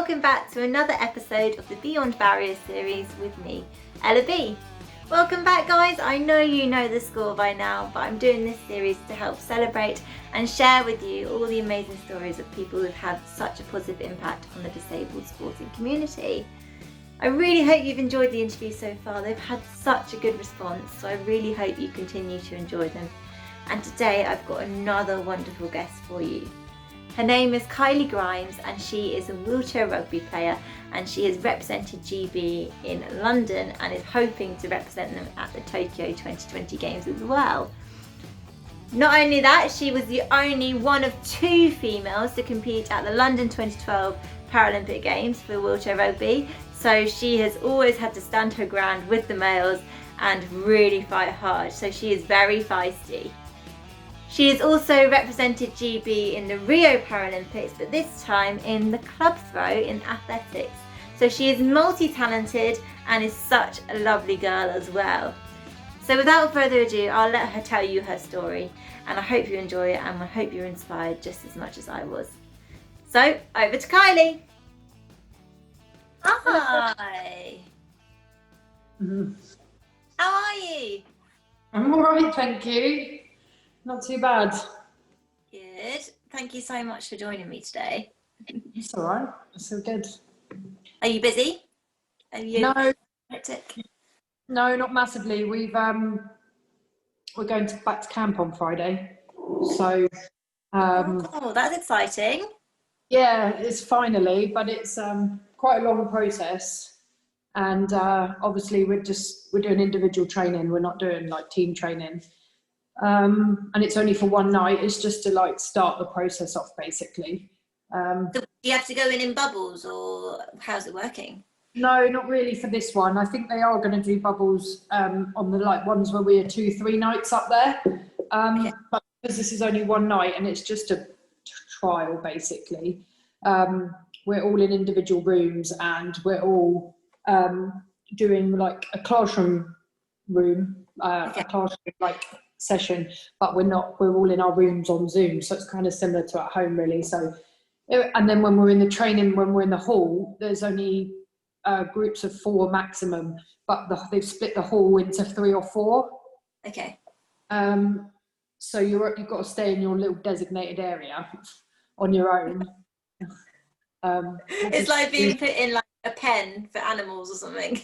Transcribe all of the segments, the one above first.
welcome back to another episode of the Beyond Barriers series with me, Ella B. Welcome back, guys. I know you know the score by now, but I'm doing this series to help celebrate and share with you all the amazing stories of people who've had such a positive impact on the disabled sporting community. I really hope you've enjoyed the interview so far. They've had such a good response, so I really hope you continue to enjoy them. And today I've got another wonderful guest for you. Her name is Kylie Grimes and she is a wheelchair rugby player, and she has represented GB in London and is hoping to represent them at the Tokyo 2020 Games as well. Not only that, she was the only one of two females to compete at the London 2012 Paralympic Games for wheelchair rugby, so she has always had to stand her ground with the males and really fight hard, so she is very feisty. She has also represented GB in the Rio Paralympics, but this time in the club throw in athletics. So she is multi-talented and is such a lovely girl as well. So without further ado, I'll let her tell you her story, and I hope you enjoy it and I hope you're inspired just as much as I was. So over to Kylie. Hi. How are you? I'm all right, thank you. Not too bad. Good. Thank you so much for joining me today. It's all right. It's all good. Are you busy? Are you No, hectic? no, not massively. We're going back to camp on Friday, so Oh, that's exciting. yeah, it's finally, but it's quite a long process, and obviously we're doing individual training. We're not doing like team training. And it's only for one night. It's just to like start the process off, basically. So do you have to go in bubbles, or how's it working? No, not really for this one. I think they are going to do bubbles on the like ones where we are 2-3 nights up there. Okay. But because this is only one night and it's just a trial, basically. We're all in individual rooms and we're all doing like a classroom room, Okay. a classroom like session, but we're all in our rooms on Zoom, so it's kind of similar to at home, really. So, and then when we're in the training, when we're in the hall, there's only groups of 4 maximum, but they've split the hall into 3 or 4. Okay. So you've got to stay in your little designated area on your own. It's like being put in like a pen for animals or something.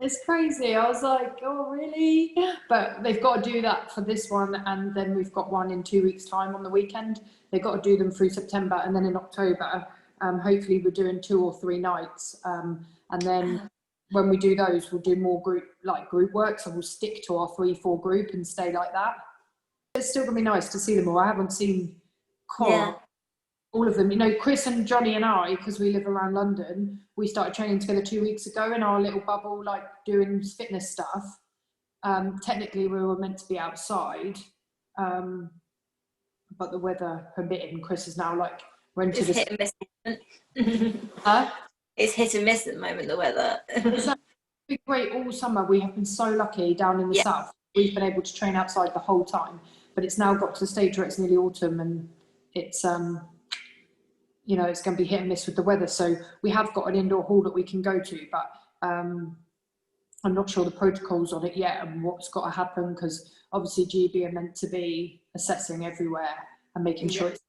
It's crazy. I was like, oh, really? But they've got to do that for this one, and then we've got one in 2 weeks' time on the weekend. They've got to do them through September, and then in October, hopefully we're doing 2 or 3 nights. And then when we do those, we'll do more group work, so we'll stick to our 3-4 group and stay like that. It's still going to be nice to see them all. I haven't seen all of them. You know, Chris and Johnny and I, because we live around London, we started training together 2 weeks ago in our little bubble, like doing fitness stuff. Technically we were meant to be outside, but the weather permitting, Chris is now like rented It's hit and miss. It's hit and miss at the moment, the weather. It's been great all summer. We have been so lucky down in the south. We've been able to train outside the whole time, but it's now got to the stage where it's nearly autumn and it's you know, it's going to be hit and miss with the weather. So we have got an indoor hall that we can go to, but I'm not sure the protocols on it yet and what's got to happen, because obviously GB are meant to be assessing everywhere and making sure it's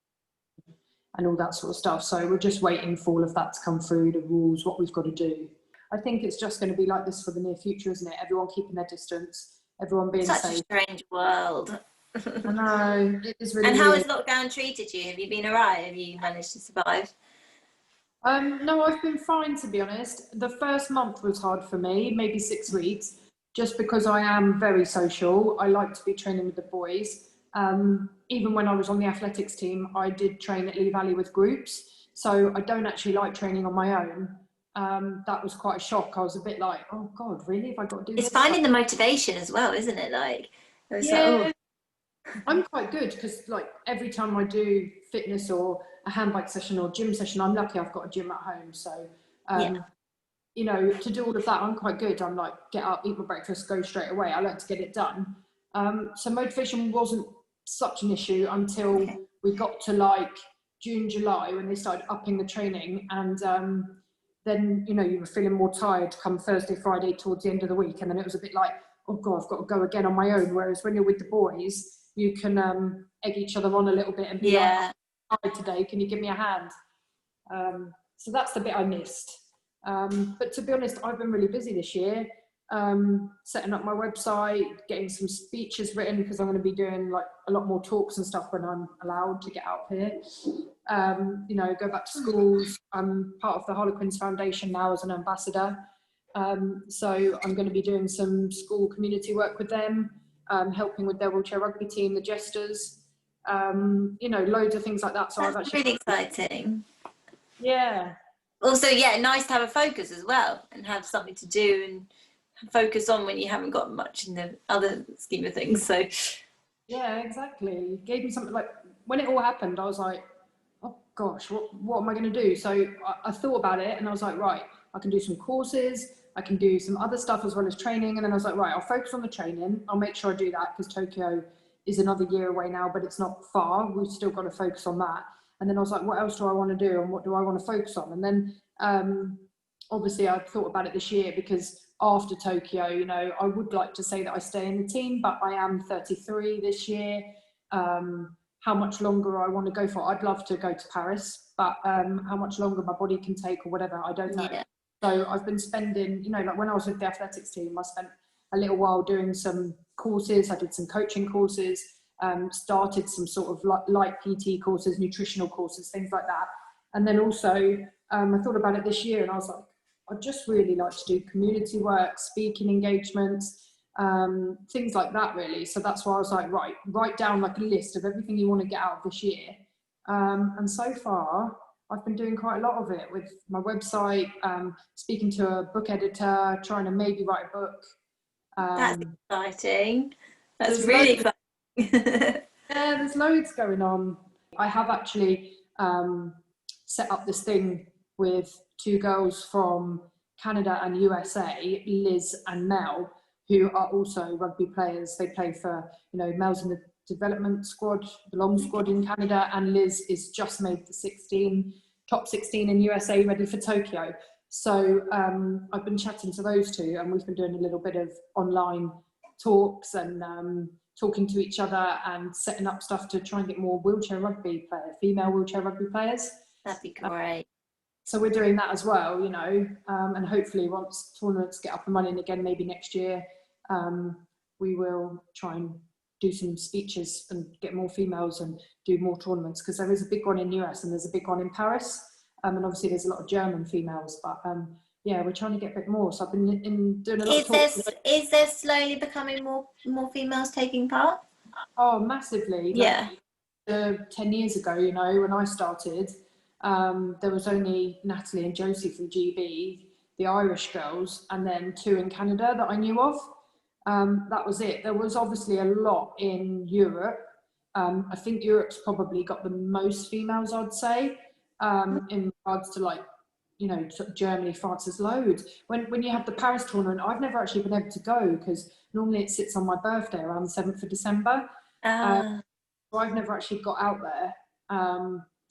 and all that sort of stuff. So we're just waiting for all of that to come through, the rules, what we've got to do. I think it's just going to be like this for the near future, isn't it? Everyone keeping their distance, everyone being safe. Such a strange world. I know, it is really And how weird. has lockdown treated you? Have you been alright? Have you managed to survive? No, I've been fine, to be honest. The first month was hard for me, maybe 6 weeks, just because I am very social. I like to be training with the boys. Even when I was on the athletics team, I did train at Lee Valley with groups. So I don't actually like training on my own. That was quite a shock. I was a bit like, oh God, really? Have I got to do this? It's finding the motivation as well, isn't it? Like, I'm quite good, because like every time I do fitness or a handbike session or gym session, I'm lucky I've got a gym at home. So, you know, to do all of that, I'm quite good. I'm like, get up, eat my breakfast, go straight away. I like to get it done. So motivation wasn't such an issue until we got to like June, July, when they started upping the training, and then, you know, you were feeling more tired come Thursday, Friday towards the end of the week, and then it was a bit like, oh God, I've got to go again on my own. Whereas when you're with the boys, you can egg each other on a little bit and be like, I'm tired today, can you give me a hand? So that's the bit I missed. But to be honest, I've been really busy this year, setting up my website, getting some speeches written, because I'm going to be doing like a lot more talks and stuff when I'm allowed to get out here. You know, go back to schools. I'm part of the Harlequins Foundation now as an ambassador. So I'm going to be doing some school community work with them, helping with their wheelchair rugby team, the jesters, you know, loads of things like that. So That's really exciting. Yeah. Also, yeah, nice to have a focus as well and have something to do and focus on when you haven't got much in the other scheme of things. So yeah, exactly. Gave me something, like when it all happened, I was like, oh gosh, what am I going to do? So I thought about it, and I was like, right, I can do some courses, I can do some other stuff as well as training. And then I was like, right, I'll focus on the training. I'll make sure I do that, because Tokyo is another year away now, but it's not far. We've still got to focus on that. And then I was like, what else do I want to do, and what do I want to focus on? And then obviously I thought about it this year, because after Tokyo, you know, I would like to say that I stay in the team, but I am 33 this year. How much longer I want to go for? I'd love to go to Paris, but how much longer my body can take or whatever, I don't know. Yeah. So I've been spending, you know, like when I was with the athletics team, I spent a little while doing some courses. I did some coaching courses, started some sort of light PT courses, nutritional courses, things like that. And then also I thought about it this year, and I was like, I'd just really like to do community work, speaking engagements, things like that really. So that's why I was like, right, write down like a list of everything you want to get out of this year. And so far, I've been doing quite a lot of it with my website, speaking to a book editor, trying to maybe write a book. That's exciting. That's really exciting. Yeah, there's loads going on. I have actually set up this thing with two girls from Canada and USA, Liz and Mel, who are also rugby players. They play for, you know, Mel's in the development squad, the long squad in Canada, and Liz is just made the top 16 in USA, ready for Tokyo. So I've been chatting to those two, and we've been doing a little bit of online talks and talking to each other and setting up stuff to try and get more female wheelchair rugby players. That'd be great. So we're doing that as well, you know, and hopefully once tournaments get up and running again, maybe next year, we will try and do some speeches and get more females and do more tournaments, because there is a big one in US and there's a big one in Paris, and obviously there's a lot of German females, but yeah, we're trying to get a bit more. So I've been doing a lot of talks. Is there slowly becoming more females taking part? Oh, massively. Yeah. 10 years ago, you know, when I started, there was only Natalie and Josie from GB, the Irish girls, and then 2 in Canada that I knew of. That was it. There was obviously a lot in Europe. I think Europe's probably got the most females, I'd say, in regards to, like, you know, Germany, France, there's loads. When you have the Paris tournament, I've never actually been able to go, because normally it sits on my birthday around the 7th of December. So I've never actually got out there.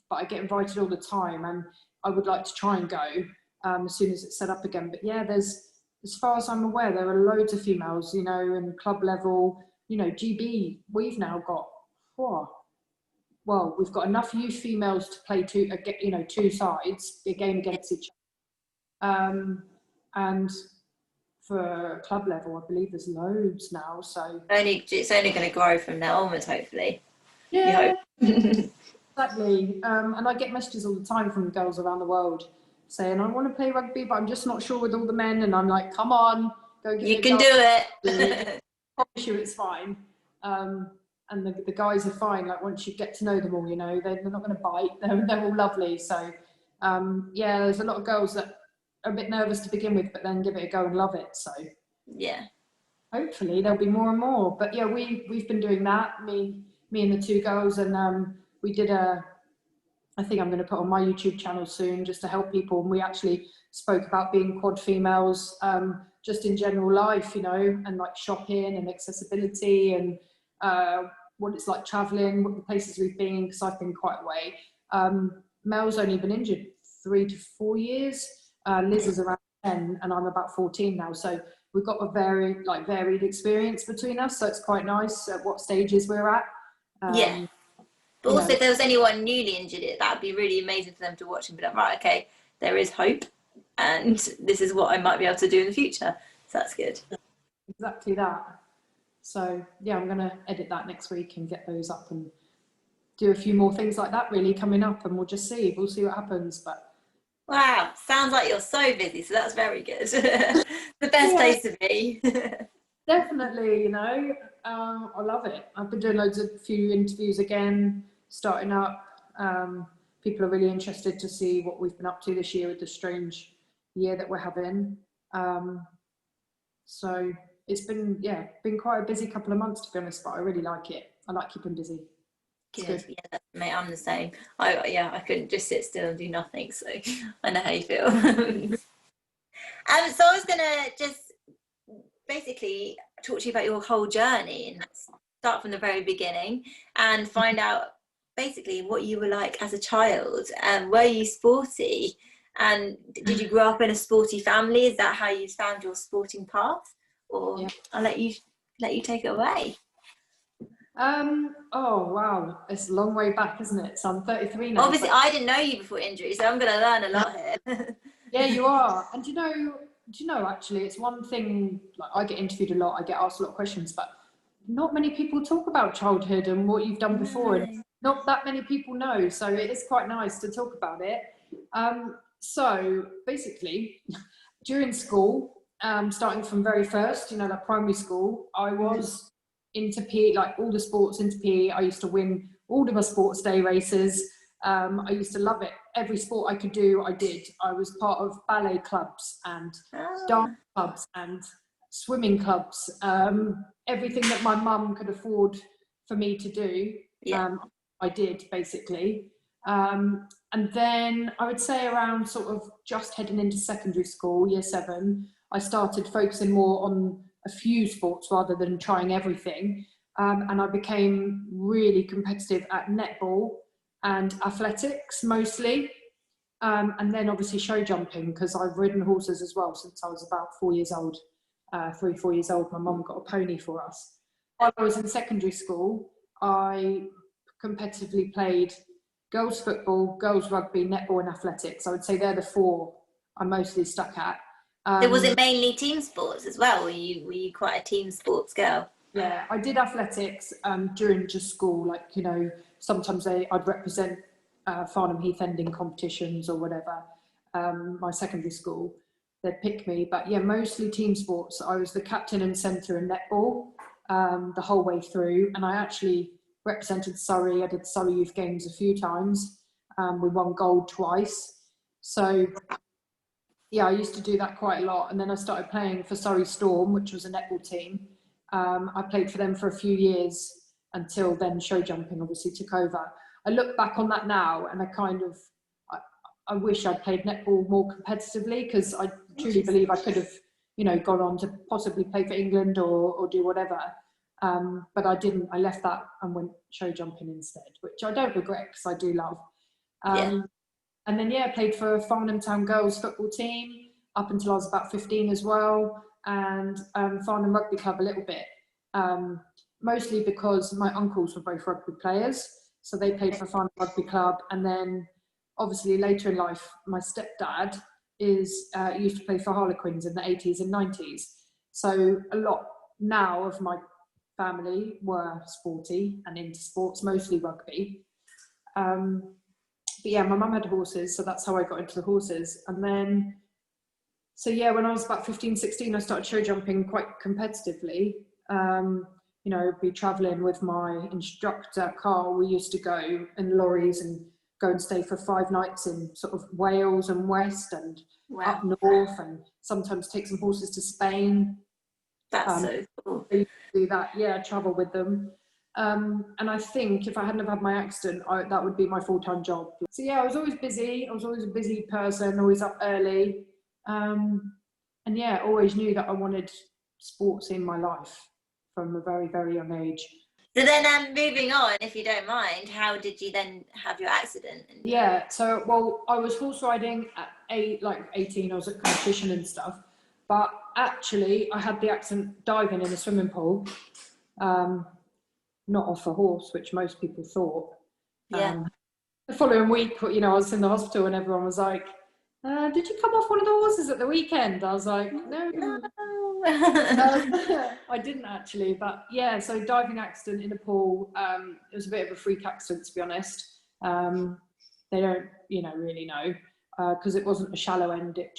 But I get invited all the time, and I would like to try and go as soon as it's set up again. But yeah, as far as I'm aware, there are loads of females, you know, in club level, you know, GB, we've now got, we've got enough youth females to play two sides, a game against each other. And for club level, I believe there's loads now. So it's only going to grow from now onwards, hopefully. Yeah. Exactly. And I get messages all the time from girls around the world saying, I want to play rugby, but I'm just not sure with all the men. And I'm like, come on, go give it a go. You can do it. I promise you it's fine. And the guys are fine. Like, once you get to know them all, you know, they're not going to bite. They're all lovely. So, yeah, there's a lot of girls that are a bit nervous to begin with, but then give it a go and love it. So, yeah, hopefully there'll be more and more. But yeah, we've been doing that. Me and the two girls, and we did I think I'm going to put on my YouTube channel soon, just to help people. And we actually spoke about being quad females, just in general life, you know, and like shopping and accessibility, and what it's like traveling, what the places we've been, because I've been quite away. Mel's only been injured 3 to 4 years. Liz is around 10 and I'm about 14 now. So we've got a very varied experience between us. So it's quite nice at what stages we're at. Yeah. But also, if there was anyone newly injured, that would be really amazing for them to watch and be like, right, okay, there is hope, and this is what I might be able to do in the future. So that's good. Exactly that. So yeah, I'm going to edit that next week and get those up and do a few more things like that really coming up, and we'll see what happens. But wow, sounds like you're so busy, so that's very good. The best place to be. Definitely, you know, I love it. I've been doing few interviews again, starting up. People are really interested to see what we've been up to this year with the strange year that we're having. So it's been quite a busy couple of months, to be honest, but I really like it. I like keeping busy. Good. Yeah, mate, I'm the same. I couldn't just sit still and do nothing, so I know how you feel. So I was gonna just basically talk to you about your whole journey and start from the very beginning and find out basically what you were like as a child. Were you sporty, and did you grow up in a sporty family? Is that how you found your sporting path? Or I'll let you take it away. Oh wow, it's a long way back, isn't it? So I'm 33 now. Obviously, I didn't know you before injury, so I'm going to learn a lot here. Yeah, you are. And do you know, actually, it's one thing, like, I get interviewed a lot, I get asked a lot of questions, but not many people talk about childhood and what you've done before, and not that many people know, so it is quite nice to talk about it. So basically, during school, starting from very first, you know, like primary school, I was into PE, like all the sports into PE. I used to win all of my sports day races. I used to love it. Every sport I could do, I did. I was part of ballet clubs and dance clubs and swimming clubs. Everything that my mum could afford for me to do, I did, basically. And then I would say around sort of just heading into secondary school, year 7, I started focusing more on a few sports rather than trying everything. And I became really competitive at netball and athletics mostly. And then obviously show jumping, because I've ridden horses as well since I was about 4 years old. 4 years old, my mum got a pony for us. While I was in secondary school, I competitively played girls football, girls rugby, netball and athletics. I would say they're the 4 I'm mostly stuck at. So was it mainly team sports as well? Were you quite a team sports girl? Yeah, I did athletics during just school. Like, you know, sometimes I'd represent Farnham Heath Ending competitions or whatever. My secondary school, they'd pick me. But yeah, mostly team sports. I was the captain and centre in netball the whole way through. And I actually represented Surrey. I did Surrey Youth Games a few times. We won gold twice. So yeah, I used to do that quite a lot. And then I started playing for Surrey Storm, which was a netball team. I played for them for a few years until then show jumping obviously took over. I look back on that now and I wish I'd played netball more competitively, because I truly believe I could have, you know, gone on to possibly play for England or do whatever. But I didn't. I left that and went show jumping instead, which I don't regret because I do love. And then, I played for Farnham Town girls football team up until I was about 15 as well, and Farnham Rugby Club a little bit, mostly because my uncles were both rugby players, so they played for Farnham Rugby Club. And then obviously later in life, my stepdad used to play for Harlequins in the 80s and 90s. So a lot now of my family were sporty and into sports, mostly rugby. But yeah, my mum had horses, so that's how I got into the horses. And then, so yeah, when I was about 15, 16, I started show jumping quite competitively. You know, I'd be travelling with my instructor, Carl. We used to go in lorries and go and stay for 5 nights in sort of Wales and West and up north, and sometimes take some horses to Spain. That's so cool. Do that, travel with them. And I think if I hadn't have had my accident, that would be my full-time job. So yeah, I was always busy. I was always a busy person, always up early. And yeah, always knew that I wanted sports in my life from a very, very young age. So then, moving on, if you don't mind, how did you then have your accident? Yeah, so, well, I was horse riding at 18, I was at competition and stuff, but actually I had the accident diving in a swimming pool, not off a horse, which most people thought. Yeah. The following week, you know, I was in the hospital and everyone was like, did you come off one of the horses at the weekend? I was like, no. I didn't actually, but yeah, so diving accident in a pool. It was a bit of a freak accident, to be honest. They don't, really know, because it wasn't a shallow end. I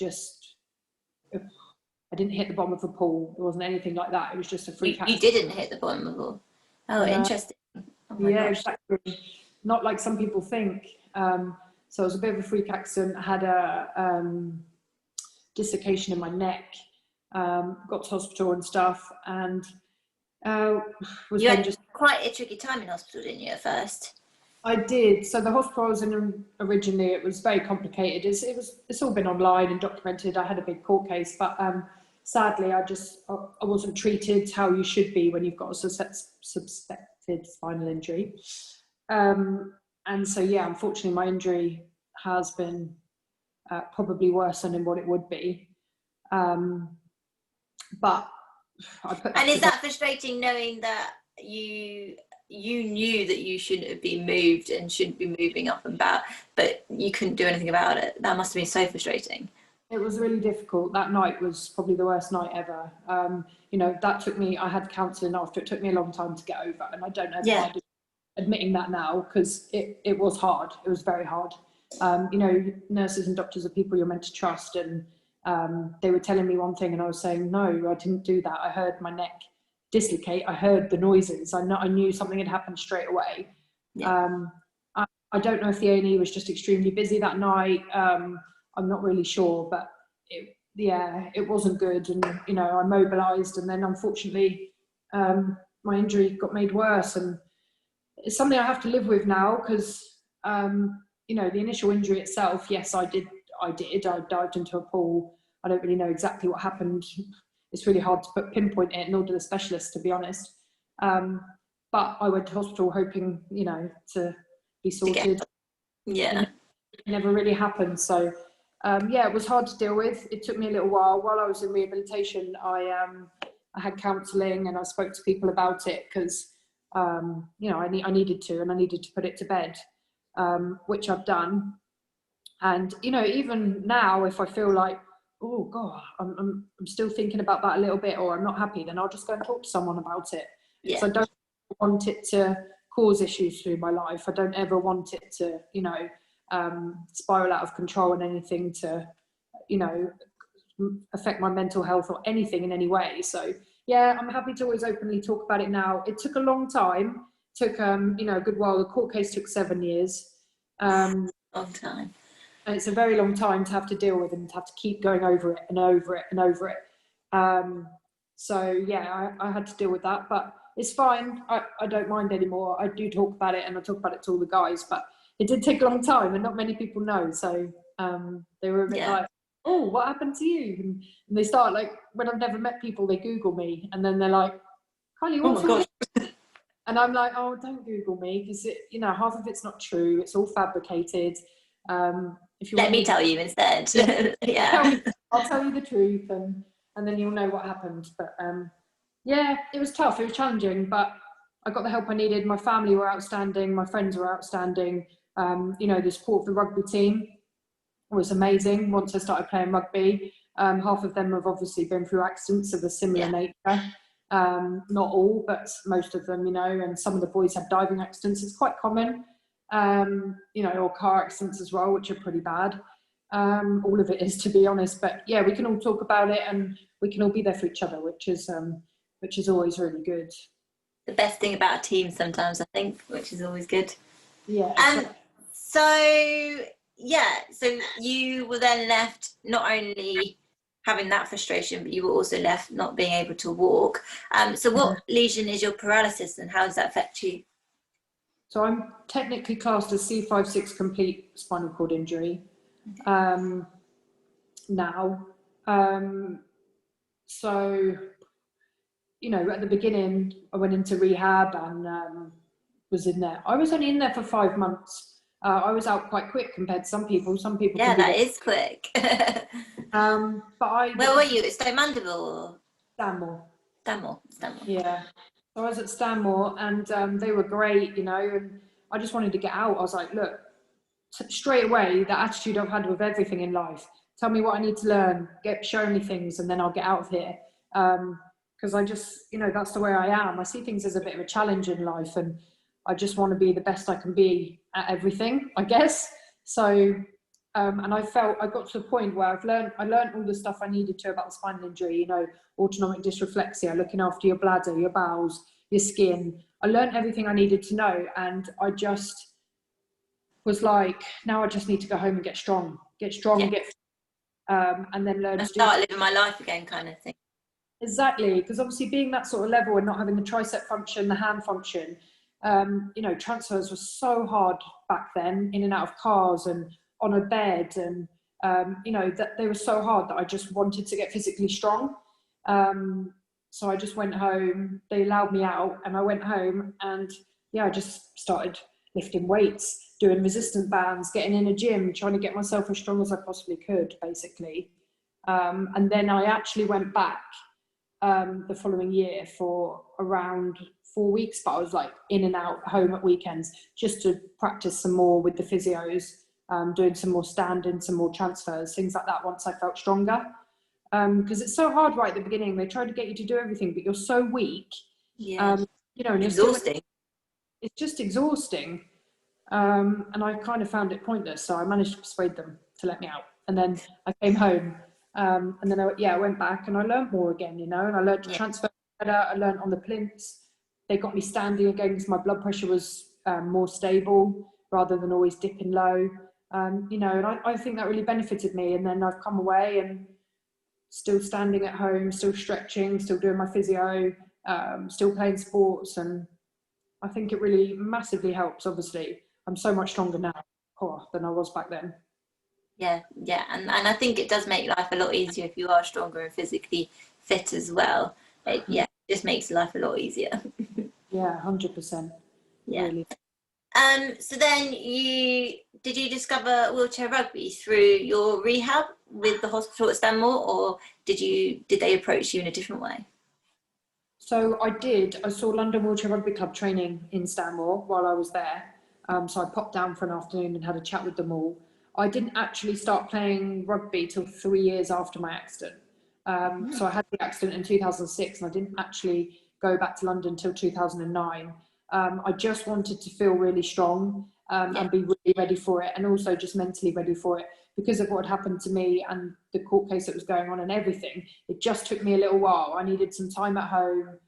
didn't hit the bottom of the pool. It wasn't anything like that. It was just a freak accident. You didn't hit the bottom of the pool. Oh, interesting. Oh my gosh. Exactly. Not like some people think. So it was a bit of a freak accident. I had a dislocation in my neck. Got to hospital and stuff, and you had quite a tricky time in hospital, didn't you, at first? I did. So the hospital I was in originally, it was very complicated. It's all been online and documented. I had a big court case, but sadly, I wasn't treated how you should be when you've got a suspected spinal injury. And so, yeah, unfortunately, my injury has been probably worse than what it would be. But and is that frustrating, knowing that you knew that you shouldn't have been moved and shouldn't be moving up and about, but you couldn't do anything about it? That must have been so frustrating. It was really difficult. That night was probably the worst night ever. That took me, I had counselling after. It took me a long time to get over, and I don't know if I'm admitting that now, because it was hard. It was very hard. Nurses and doctors are people you're meant to trust, and they were telling me one thing and I was saying, no, I didn't do that. I heard my neck dislocate. I heard the noises. I knew something had happened straight away. Yeah. I don't know if the A&E was just extremely busy that night. I'm not really sure, but it wasn't good. And, I mobilised, and then unfortunately my injury got made worse, and it's something I have to live with now, because, the initial injury itself, yes, I did. I dived into a pool. I don't really know exactly what happened. It's really hard to pinpoint it, nor do the specialists, to be honest. But I went to hospital hoping, to be sorted. Yeah. And it never really happened. So, it was hard to deal with. It took me a little while. While I was in rehabilitation, I had counselling, and I spoke to people about it, because, I needed to, and I needed to put it to bed, which I've done. And, even now, if I feel like, oh God, I'm still thinking about that a little bit, or I'm not happy, then I'll just go and talk to someone about it. Yeah. So I don't want it to cause issues through my life. I don't ever want it to, spiral out of control, and anything to, affect my mental health or anything in any way. So yeah, I'm happy to always openly talk about it now. It took a long time. It took, a good while. The court case took 7 years. Long time. And it's a very long time to have to deal with, and to have to keep going over it and over it and over it. So yeah, I had to deal with that, but it's fine. I don't mind anymore. I do talk about it, and I talk about it to all the guys, but it did take a long time, and not many people know. So they were a bit like, oh, what happened to you? And they start, like, when I've never met people, they Google me, and then they're like, Kylie, what's wrong? And I'm like, oh, don't Google me, because half of it's not true. It's all fabricated. If you let me tell you instead. Yeah. I'll tell you the truth, and then you'll know what happened. But it was tough. It was challenging, but I got the help I needed. My family were outstanding. My friends were outstanding. The support of the rugby team was amazing. Once I started playing rugby, half of them have obviously been through accidents of a similar nature. Not all, but most of them, and some of the boys have diving accidents. It's quite common. Or car accidents as well, which are pretty bad. All of it is, to be honest. But yeah, we can all talk about it, and we can all be there for each other, which is always really good. The best thing about a team sometimes, I think, which is always good. Yeah. So you were then left not only having that frustration, but you were also left not being able to walk. So what lesion is your paralysis, and how does that affect you? So I'm technically classed as C5-6 complete spinal cord injury now. So, you know, at the beginning, I went into rehab and was in there. I was only in there for 5 months. I was out quite quick compared to some people. Some people Yeah, can be that is quick. but Where were you? At Stoke Mandeville or Stanmore. Stanmore? Yeah. So I was at Stanmore, and they were great, you know, and I just wanted to get out. I was like, look, straight away, the attitude I've had with everything in life. Tell me what I need to learn, show me things, and then I'll get out of here. Because I just, you know, that's the way I am. I see things as a bit of a challenge in life, and I just want to be the best I can be at everything, I guess. So, and I felt I got to the point where I learned all the stuff I needed to about the spinal injury, you know, autonomic dysreflexia, looking after your bladder, your bowels, your skin. I learned everything I needed to know, and I just was like, now I just need to go home and get strong, and then learn and to start living my life again, kind of thing. Exactly, because obviously being that sort of level and not having the tricep function, the hand function, you know, transfers were so hard back then, in and out of cars and on a bed, and you know, that they were so hard that I just wanted to get physically strong. So I just went home. They allowed me out, and I went home, and yeah, I just started lifting weights, doing resistance bands, getting in a gym, trying to get myself as strong as I possibly could, basically. And then I actually went back the following year for around 4 weeks, but I was like in and out home at weekends just to practice some more with the physios, doing some more standing, some more transfers, things like that once I felt stronger. Because it's so hard right at the beginning. They try to get you to do everything, but you're so weak. Yeah. You know, and Exhausting. It's just exhausting. And I kind of found it pointless, so I managed to persuade them to let me out. And then I came home, and then I went back and I learned more again, you know, and I learned to transfer better. I learned on the plinths. They got me standing again because my blood pressure was more stable rather than always dipping low. You know, and I think that really benefited me. And then I've come away and still standing at home, still stretching, still doing my physio, still playing sports, and I think it really massively helps. Obviously, I'm so much stronger now than I was back then. Yeah, and I think it does make life a lot easier if you are stronger and physically fit as well. It just makes life a lot easier. Yeah, 100%. Yeah. Really. So then did you discover wheelchair rugby through your rehab with the hospital at Stanmore, or did they approach you in a different way? So I saw London Wheelchair Rugby Club training in Stanmore while I was there. So I popped down for an afternoon and had a chat with them all. I didn't actually start playing rugby till 3 years after my accident. So I had the accident in 2006, and I didn't actually go back to London till 2009. I just wanted to feel really strong and be really ready for it, and also just mentally ready for it because of what had happened to me and the court case that was going on and everything. It just took me a little while. I needed some time at home,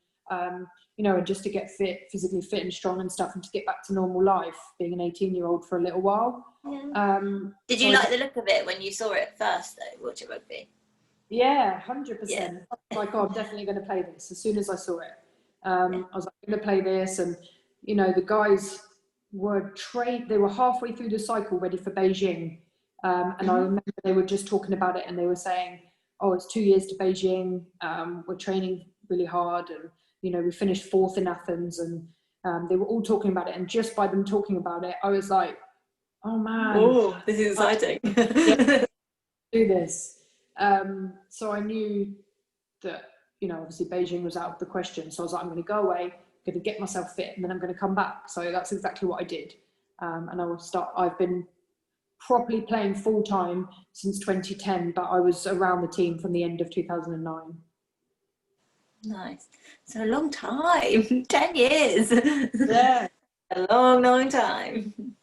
you know, and just to get physically fit and strong and stuff, and to get back to normal life, being an 18-year-old for a little while. Yeah. Did you like the look of it when you saw it first, though, wheelchair rugby? Yeah, 100%. I was like, oh, I'm definitely going to play this. As soon as I saw it, I was like, I'm going to play this. And, you know, the guys were they were halfway through the cycle ready for Beijing. And I remember they were just talking about it, and they were saying, oh, it's 2 years to Beijing. We're training really hard. And, you know, we finished 4th in Athens, and they were all talking about it. And just by them talking about it, I was like, oh man. Oh, this is exciting. Do this. So I knew that, you know, obviously Beijing was out of the question. So I was like, I'm going to go away, going to get myself fit, and then I'm going to come back. So that's exactly what I did. And I've been properly playing full time since 2010, but I was around the team from the end of 2009. Nice. So a long time, 10 years. Yeah. A long time.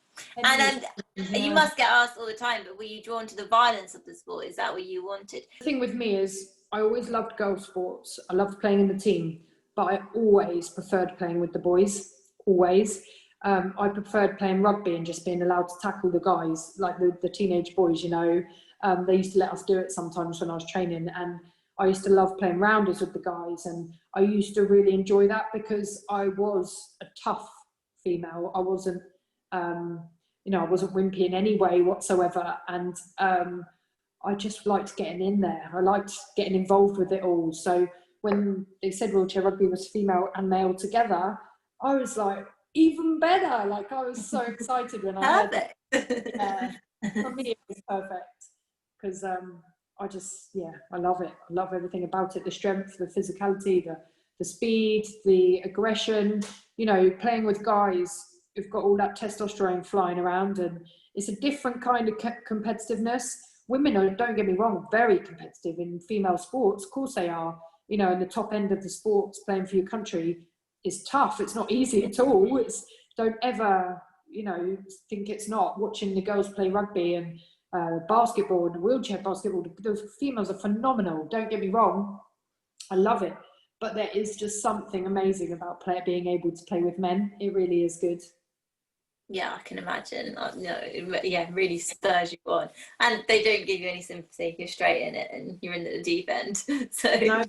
And you must get asked all the time, but were you drawn to the violence of the sport? Is that what you wanted? The thing with me is I always loved girl sports. I loved playing in the team, but I always preferred playing with the boys, always. I preferred playing rugby and just being allowed to tackle the guys, like the teenage boys, you know. They used to let us do it sometimes when I was training, and I used to love playing rounders with the guys, and I used to really enjoy that because I was a tough female. I wasn't, you know, I wasn't wimpy in any way whatsoever, and I just liked getting in there. I liked getting involved with it all. So when they said wheelchair rugby was female and male together, I was like, even better. Like, I was so excited when I heard that. Yeah, for me it was perfect, because I love it. I love everything about it, the strength, the physicality, the speed, the aggression, you know, playing with guys who've got all that testosterone flying around, and it's a different kind of competitiveness. Women are, don't get me wrong, very competitive in female sports, of course they are, you know, and the top end of the sports, playing for your country, is tough. It's not easy at all. Don't ever, you know, think it's not. Watching the girls play rugby and basketball and wheelchair basketball, those females are phenomenal. Don't get me wrong, I love it. But there is just something amazing about being able to play with men. It really is good. Yeah, I can imagine. It really spurs you on, and they don't give you any sympathy. You're straight in it, and you're in the deep end. So no,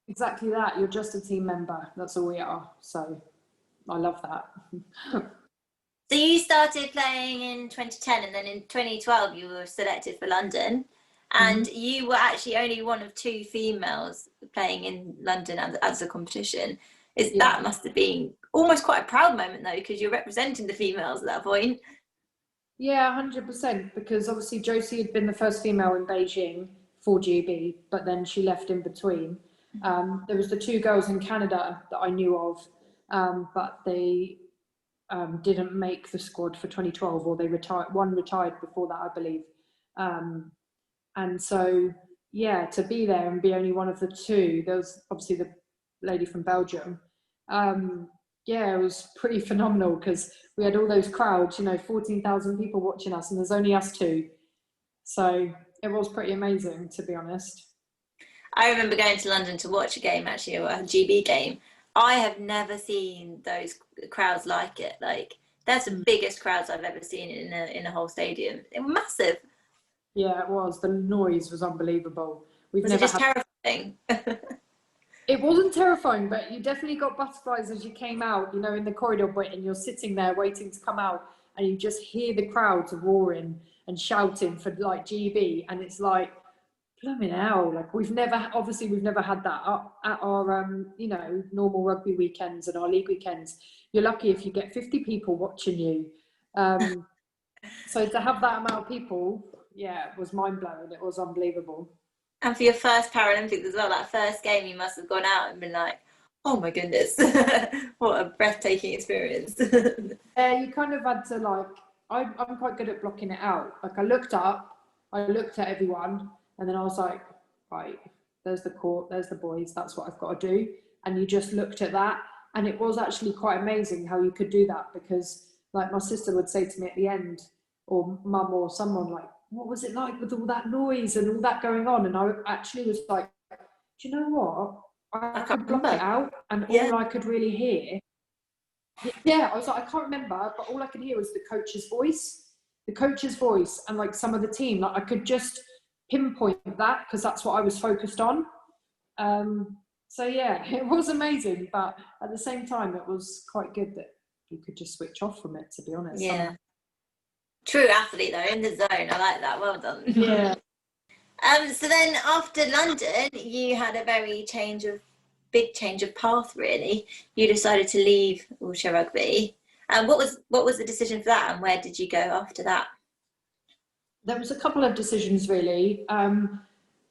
exactly that. You're just a team member. That's all we are. So I love that. So you started playing in 2010, and then in 2012 you were selected for London, and you were actually only one of 2 females playing in London as a competition. That must have been almost quite a proud moment though, because you're representing the females at that point. Yeah, 100%, because obviously Josie had been the first female in Beijing for GB, but then she left in between. There was the 2 girls in Canada that I knew of, but they didn't make the squad for 2012, or they retired. One retired before that, I believe. And so, yeah, to be there and be only one of the 2, there was obviously the lady from Belgium. Yeah, it was pretty phenomenal, because we had all those crowds, you know, 14,000 people watching us, and there's only us 2. So it was pretty amazing, to be honest. I remember going to London to watch a game, actually, a GB game. I have never seen those crowds like it. Like, that's the biggest crowds I've ever seen in a whole stadium. They were massive. Yeah, it was. The noise was unbelievable. Was it just terrifying? It wasn't terrifying, but you definitely got butterflies as you came out, you know, in the corridor bit, and you're sitting there waiting to come out, and you just hear the crowds roaring and shouting for like GB, and it's like, blooming hell, like we've never had that at our you know, normal rugby weekends and our league weekends. You're lucky if you get 50 people watching you. So to have that amount of people, yeah, it was mind-blowing. It was unbelievable. And for your first Paralympics as well, that first game, you must have gone out and been like, oh my goodness, what a breathtaking experience. You kind of had to, like, I'm quite good at blocking it out. Like, I looked up, I looked at everyone, and then I was like, right, there's the court, there's the boys, that's what I've got to do. And you just looked at that. And it was actually quite amazing how you could do that, because like my sister would say to me at the end, or mum or someone, like, what was it like with all that noise and all that going on? And I actually was like, do you know what? I could block it out, and all I could really hear, I was like, I can't remember, but all I could hear was the coach's voice and like some of the team. Like, I could just pinpoint that, because that's what I was focused on. So yeah, it was amazing, but at the same time, it was quite good that you could just switch off from it, to be honest. Yeah. True athlete though, in the zone. I like that. Well done. Yeah. So then after London, you had a big change of path, really. You decided to leave Wheelchair Rugby. And what was the decision for that, and where did you go after that? There was a couple of decisions, really.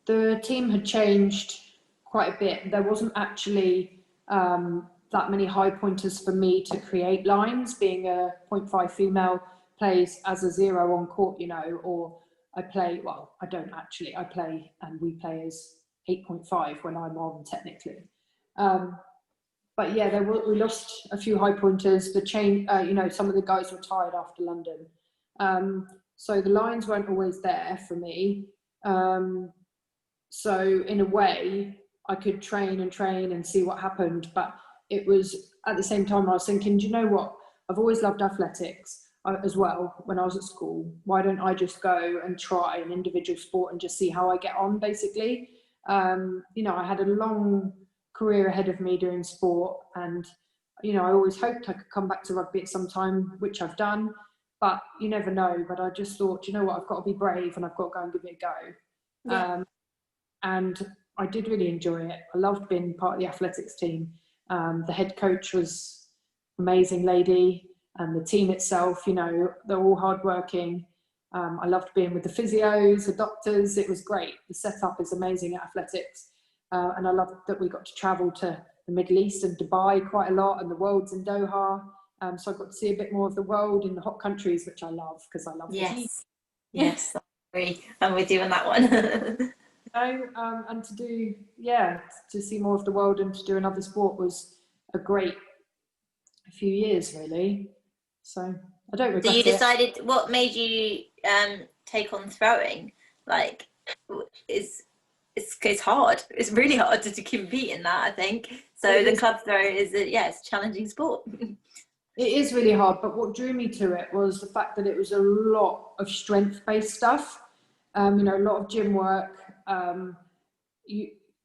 The team had changed quite a bit. There wasn't actually that many high pointers for me to create lines, being a 0.5 female, plays as a 0 on court, you know, or I play, well, I don't actually, I play and we play as 8.5 when I'm on, technically. But yeah, we lost a few high pointers. The chain, you know, some of the guys retired after London. So the lines weren't always there for me. So in a way, I could train and see what happened. But it was, at the same time, I was thinking, do you know what? I've always loved athletics as well when I was at school. Why don't I just go and try an individual sport and just see how I get on, basically? You know, I had a long career ahead of me doing sport, and, you know, I always hoped I could come back to rugby at some time, which I've done, but you never know. But I just thought, you know what, I've got to be brave and I've got to go and give it a go. Yeah. And I did really enjoy it. I loved being part of the athletics team. The head coach was an amazing lady, and the team itself, you know, they're all hardworking. I loved being with the physios, the doctors. It was great. The setup is amazing at athletics. And I loved that we got to travel to the Middle East and Dubai quite a lot, and the Worlds in Doha. So I got to see a bit more of the world in the hot countries, which I love because I love the heat. Yes, I agree. I'm with you on that one. And to do, to see more of the world and to do another sport was a great few years, really. So I don't regret it. So you decided, what made you take on throwing? Like, it's hard. It's really hard to compete in that, I think. So the club throw is it's a challenging sport. It is really hard, but what drew me to it was the fact that it was a lot of strength-based stuff. You know, a lot of gym work.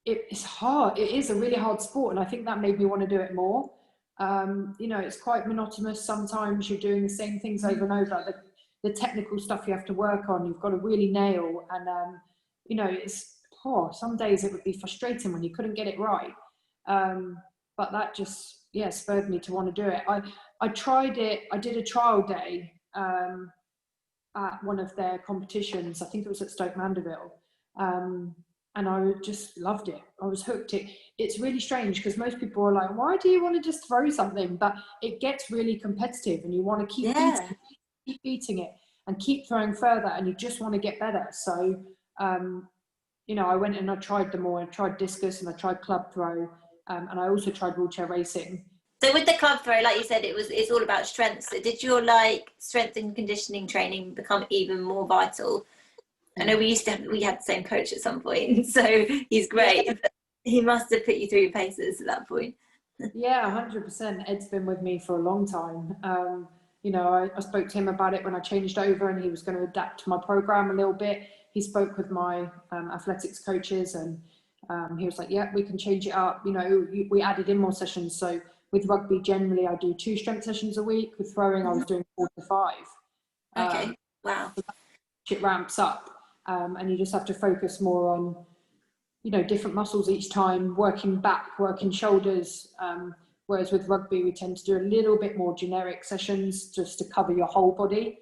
It's hard. It is a really hard sport, and I think that made me want to do it more. You know, it's quite monotonous. Sometimes you're doing the same things over and over. The technical stuff you have to work on, you've got to really nail. And you know, some days it would be frustrating when you couldn't get it right. But that just spurred me to want to do it. I tried it. I did a trial day at one of their competitions. I think it was at Stoke Mandeville. And I just loved it. I was hooked. It's really strange because most people are like, why do you want to just throw something? But it gets really competitive and you want to keep beating it and keep throwing further, and you just want to get better. So, you know, I went and I tried them all. I tried discus and I tried club throw, and I also tried wheelchair racing. So with the club throw, like you said, it's all about strength. So did your strength and conditioning training become even more vital? I know we had the same coach at some point, so he's great. But he must have put you through your paces at that point. Yeah, 100%. Ed's been with me for a long time. You know, I spoke to him about it when I changed over, and he was going to adapt to my program a little bit. He spoke with my athletics coaches, and he was like, yeah, we can change it up. You know, we added in more sessions. So with rugby, generally, I do 2 strength sessions a week. With throwing, I was doing 4 to 5. Okay, wow. So it ramps up. And you just have to focus more on, you know, different muscles each time, working back, working shoulders. Whereas with rugby, we tend to do a little bit more generic sessions just to cover your whole body.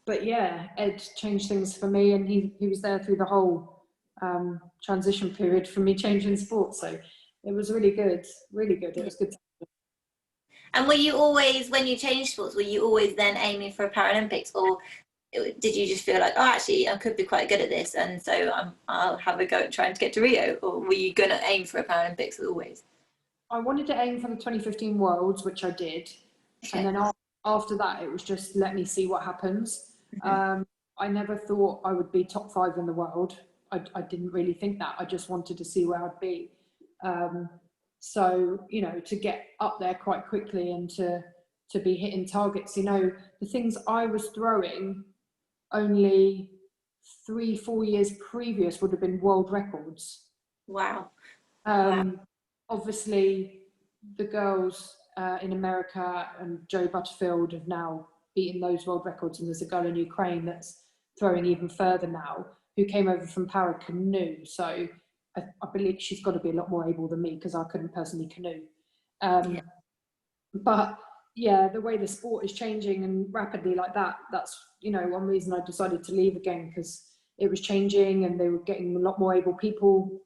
But yeah, Ed changed things for me, and he was there through the whole transition period for me changing sports. So it was really good, really good. It was good. And were you always, when you changed sports, were you always then aiming for Paralympics, or did you just feel like, oh, actually, I could be quite good at this, and so I'll have a go at trying to get to Rio? Or were you going to aim for a Paralympics always? I wanted to aim for the 2015 Worlds, which I did. Okay. And then after that, it was just let me see what happens. Mm-hmm. I never thought I would be top 5 in the world. I didn't really think that. I just wanted to see where I'd be. So, you know, to get up there quite quickly and to be hitting targets, you know, the things I was throwing only 3-4 years previous would have been world records. Wow. Obviously the girls in America and Joe Butterfield have now beaten those world records, and there's a girl in Ukraine that's throwing even further now, who came over from para canoe. So I believe she's got to be a lot more able than me, because I couldn't personally canoe. But yeah, the way the sport is changing and rapidly like that, that's, you know, one reason I decided to leave again, because it was changing and they were getting a lot more able people,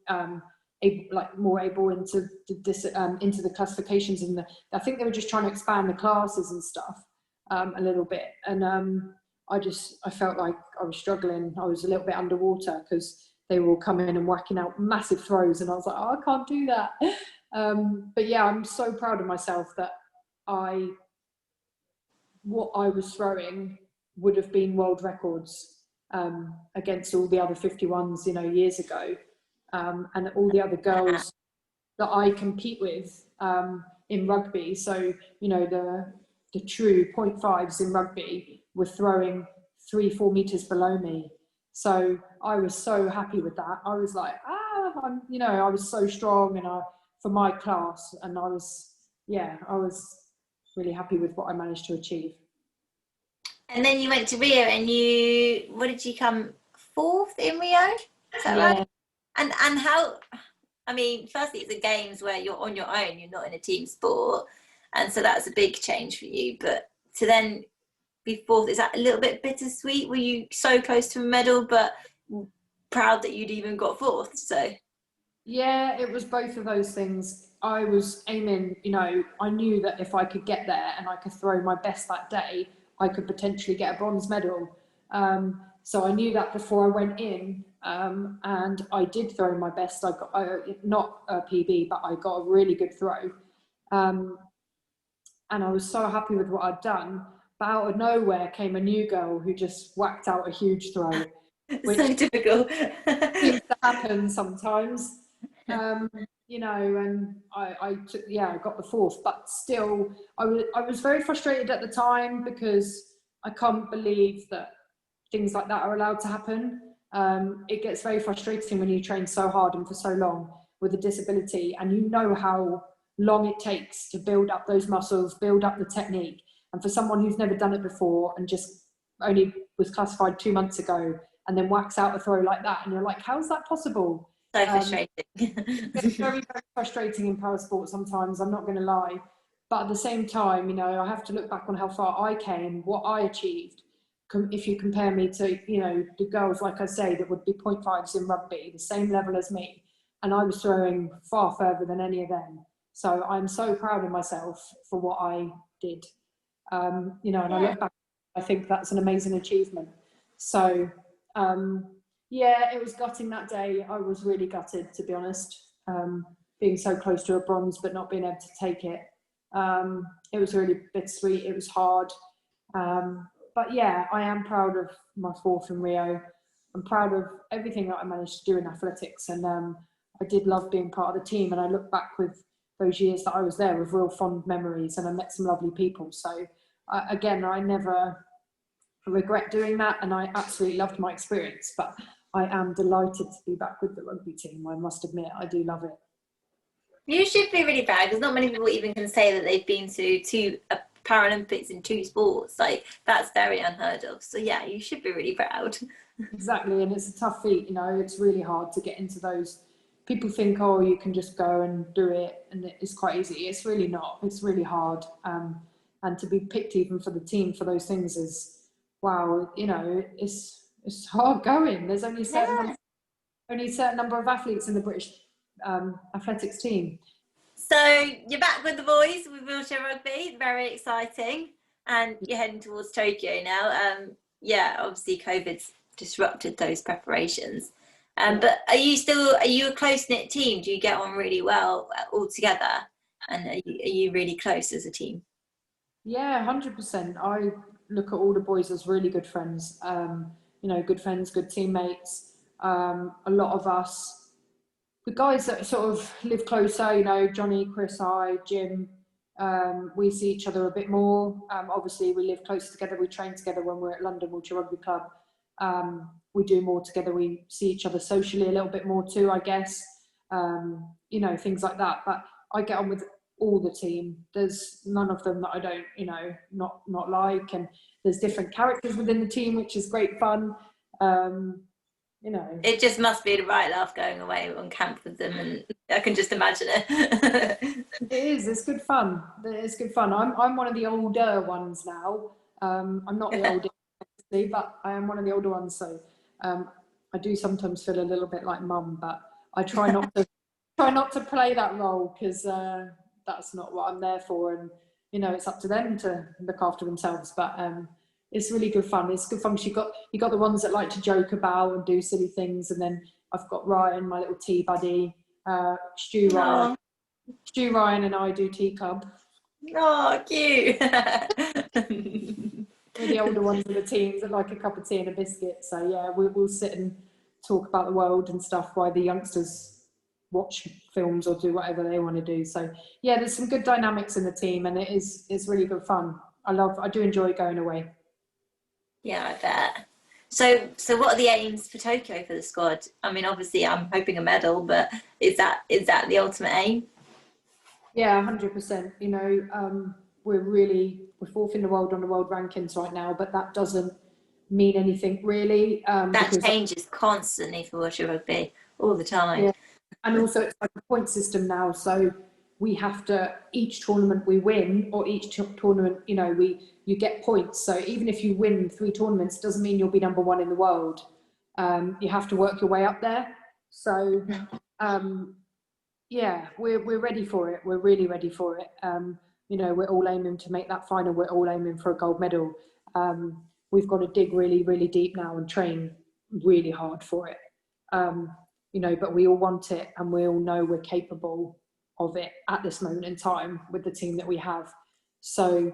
more able into the classifications, and I think they were just trying to expand the classes and stuff a little bit. And I felt like I was struggling. I was a little bit underwater because they were all coming in and whacking out massive throws, and I was like, oh, I can't do that. But yeah, I'm so proud of myself that what I was throwing would have been world records against all the other 51s, you know, years ago, and all the other girls that I compete with in rugby. So, you know, the true 0.5s in rugby were throwing 3-4 meters below me. So I was so happy with that. I was like, I was so strong, and for my class, and I was really happy with what I managed to achieve. And then you went to Rio, and what did you come 4th in Rio? Is that right? And how, I mean, firstly, it's the games where you're on your own, you're not in a team sport. And so that's a big change for you. But to then be fourth, is that a little bit bittersweet? Were you so close to a medal, but proud that you'd even got fourth? So yeah, it was both of those things. I was aiming, you know, I knew that if I could get there and I could throw my best that day, I could potentially get a bronze medal. So I knew that before I went in, and I did throw my best. I got not a PB, but I got a really good throw, and I was so happy with what I'd done. But out of nowhere came a new girl who just whacked out a huge throw, which so typical. seems to happen sometimes. You know, and I took, yeah, I got the fourth, but still, I was very frustrated at the time because I can't believe that things like that are allowed to happen. It gets very frustrating when you train so hard and for so long with a disability, and you know how long it takes to build up those muscles, build up the technique. And for someone who's never done it before and just only was classified 2 months ago and then whacks out a throw like that, and you're like, how's that possible? So frustrating. It's very, very frustrating in para sport sometimes, I'm not going to lie. But at the same time, you know, I have to look back on how far I came, what I achieved. If you compare me to, you know, the girls, like I say, that would be 0.5s in rugby, the same level as me, and I was throwing far further than any of them. So I'm so proud of myself for what I did. You know, and I look back, I think that's an amazing achievement. So, yeah, it was gutting that day. I was really gutted, to be honest, being so close to a bronze but not being able to take it. It was really bittersweet. It was hard. But yeah, I am proud of my fourth in Rio. I'm proud of everything that I managed to do in athletics. And I did love being part of the team. And I look back with those years that I was there with real fond memories, and I met some lovely people. So again, I never regret doing that. And I absolutely loved my experience. But I am delighted to be back with the rugby team. I must admit, I do love it. You should be really proud, because not many people even can say that they've been to two Paralympics in two sports. Like, that's very unheard of. So yeah, you should be really proud. Exactly, and it's a tough feat, you know, it's really hard to get into those. People think, oh, you can just go and do it and it's quite easy. It's really not. It's really hard. And to be picked even for the team for those things is, wow, you know, it's hard going. There's only a certain number of athletes in the British athletics team. So you're back with the boys with Wheelchair Rugby, very exciting, and you're heading towards Tokyo now. Yeah, obviously COVID's disrupted those preparations. But are you a close-knit team? Do you get on really well all together? And are you really close as a team? Yeah, 100%. I look at all the boys as really good friends. You know, good friends, good teammates. A lot of us, the guys that sort of live closer, you know, Johnny, Chris, I, Jim, we see each other a bit more. Obviously, we live close together. We train together when we're at London Wheelchair Rugby Club. We do more together. We see each other socially a little bit more too, I guess. You know, things like that. But I get on with all the team. There's none of them that I don't, you know, not like. And there's different characters within the team, which is great fun. You know, it just must be the right laugh going away on camp with them, and I can just imagine it. It is. It's good fun. It's good fun. I'm one of the older ones now. I'm not the oldest, but I am one of the older ones. So I do sometimes feel a little bit like mum, but I try not to play that role, because that's not what I'm there for. And you know, it's up to them to look after themselves. But it's really good fun. It's good fun. You got the ones that like to joke about and do silly things, and then I've got Ryan, my little tea buddy, Stu Ryan. Stu Ryan and I do tea club. Oh, cute. We're the older ones of the teams that like a cup of tea and a biscuit. So yeah, we'll sit and talk about the world and stuff while the youngsters watch films or do whatever they want to do. So yeah, there's some good dynamics in the team, and it's really good fun. I do enjoy going away. Yeah, I bet. So what are the aims for Tokyo for the squad? I mean, obviously I'm hoping a medal, but is that the ultimate aim? Yeah, 100%. You know, we're fourth in the world on the world rankings right now, but that doesn't mean anything really. That changes constantly for Wheelchair Rugby all the time. Yeah. And also it's like a point system now, so we have to, each tournament we win, or each tournament, you know, you get points. So even if you win 3 tournaments, doesn't mean you'll be number 1 in the world. You have to work your way up there. So yeah, we're ready for it. We're really ready for it. You know, we're all aiming to make that final. We're all aiming for a gold medal. We've got to dig really, really deep now and train really hard for it. You know, but we all want it, and we all know we're capable of it at this moment in time with the team that we have. So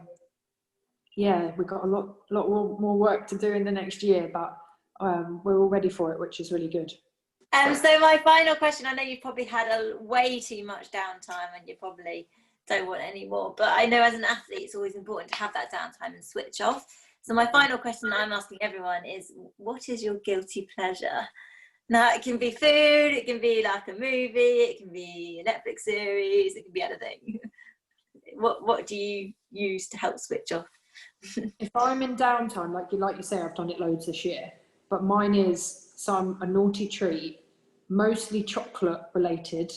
yeah, we've got a lot more work to do in the next year, but we're all ready for it, which is really good. So my final question, I know you've probably had way too much downtime and you probably don't want any more, but I know as an athlete it's always important to have that downtime and switch off. So my final question I'm asking everyone is, what is your guilty pleasure? Now, it can be food, it can be like a movie, it can be a Netflix series, it can be anything. What do you use to help switch off? If I'm in downtime, like you say, I've done it loads this year, but mine is a naughty treat, mostly chocolate related,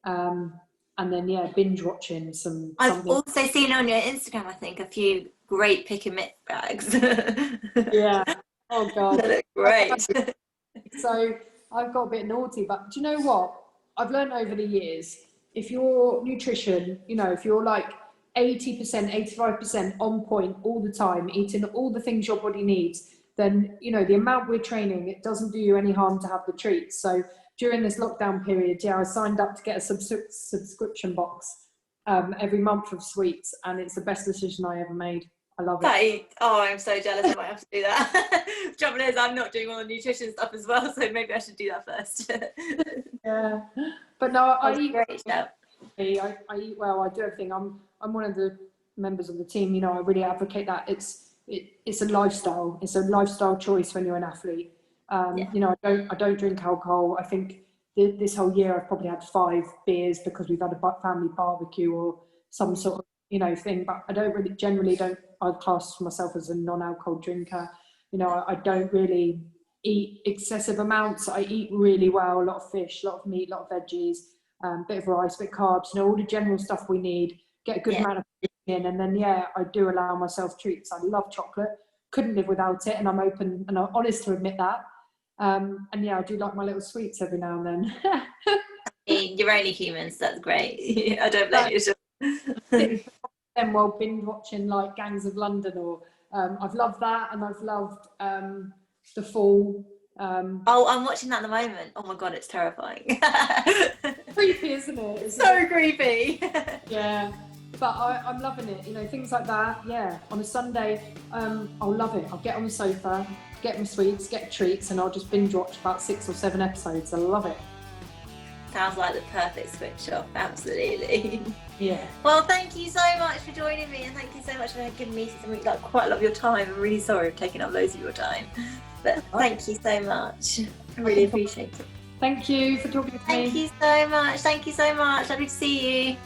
and then yeah, binge watching something. I've also seen on your Instagram, I think, a few great pick and mix bags. Yeah. Oh God. They look great. So I've got a bit naughty, but do you know what? I've learned over the years, if your nutrition, you know, if you're like 80%, 85% on point all the time, eating all the things your body needs, then, you know, the amount we're training, it doesn't do you any harm to have the treats. So during this lockdown period, yeah, I signed up to get a subscription box every month of sweets, and it's the best decision I ever made. I love it. I'm so jealous. I might have to do that. Trouble is, I'm not doing all the nutrition stuff as well, so maybe I should do that first. Yeah, but no, I eat great. I eat well. I do everything. I'm one of the members of the team. You know, I really advocate that. It's a lifestyle. It's a lifestyle choice when you're an athlete. You know, I don't drink alcohol. I think this whole year I've probably had 5 beers because we've had a family barbecue or some sort of, you know, thing. But I don't really I class myself as a non-alcohol drinker. You know, I don't really eat excessive amounts. I eat really well, a lot of fish, a lot of meat, a lot of veggies, bit of rice, bit of carbs, you know, all the general stuff we need, get a good amount of food in. And then, yeah, I do allow myself treats. I love chocolate, couldn't live without it. And I'm open and I'm honest to admit that. And yeah, I do like my little sweets every now and then. You're only humans, that's great. I don't blame you. Then while binge watching like Gangs of London, or I've loved that, and I've loved The Fall. I'm watching that at the moment. Oh my God, it's terrifying. Creepy, isn't it? It's so creepy. Yeah, but I'm loving it. You know, things like that. Yeah, on a Sunday, I'll love it. I'll get on the sofa, get my sweets, get treats, and I'll just binge watch about 6 or 7 episodes. I love it. Sounds like the perfect switch off, absolutely. Yeah. Well, thank you so much for joining me, and thank you so much for giving me quite a lot of your time. I'm really sorry for taking up loads of your time, but thank you so much. I really appreciate it. Thank you for talking to me. Thank you so much. Thank you so much. Lovely to see you.